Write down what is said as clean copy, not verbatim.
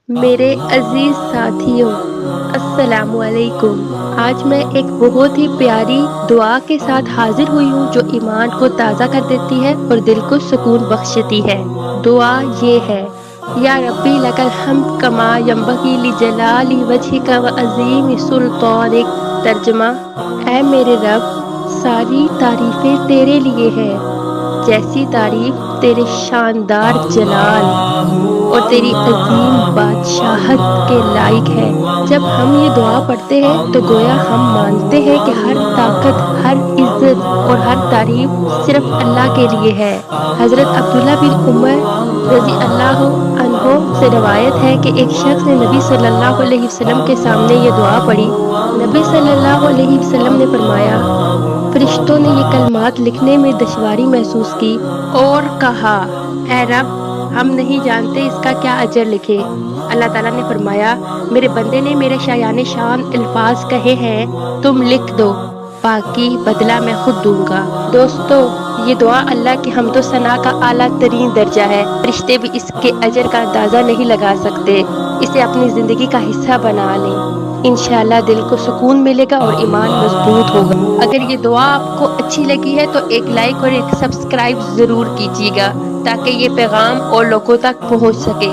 میرے عزیز ساتھیوں، السلام علیکم۔ آج میں ایک بہت ہی پیاری دعا کے ساتھ حاضر ہوئی ہوں جو ایمان کو تازہ کر دیتی ہے اور دل کو سکون بخشتی ہے۔ دعا یہ ہے: یا ربی لک الحمد کما ینبغی لجلال وجہک وعظیم سلطانک۔ ترجمہ: اے میرے رب، ساری تعریفیں تیرے لیے ہیں، جیسی تعریف تیرے شاندار جلال اور تیری عظیم بادشاہت کے لائق ہے۔ جب ہم یہ دعا پڑھتے ہیں تو گویا ہم مانتے ہیں کہ ہر طاقت، ہر عزت اور ہر تعریف صرف اللہ کے لیے ہے۔ حضرت عبداللہ بن عمر رضی اللہ عنہ سے روایت ہے کہ ایک شخص نے نبی صلی اللہ علیہ وسلم کے سامنے یہ دعا پڑھی۔ نبی صلی اللہ علیہ وسلم نے فرمایا، فرشتوں نے یہ کلمات لکھنے میں دشواری محسوس کی اور کہا، اے رب، ہم نہیں جانتے اس کا کیا اجر لکھے۔ اللہ تعالیٰ نے فرمایا، میرے بندے نے میرے شایان شان الفاظ کہے ہیں، تم لکھ دو، باقی بدلہ میں خود دوں گا۔ دوستو، یہ دعا اللہ کی حمد و ثنا کا اعلیٰ ترین درجہ ہے۔ فرشتے بھی اس کے اجر کا اندازہ نہیں لگا سکتے۔ اسے اپنی زندگی کا حصہ بنا لیں، انشاءاللہ دل کو سکون ملے گا اور ایمان مضبوط ہوگا۔ اگر یہ دعا آپ کو اچھی لگی ہے تو ایک لائک اور ایک سبسکرائب ضرور کیجیے گا تاکہ یہ پیغام اور لوگوں تک پہنچ سکے۔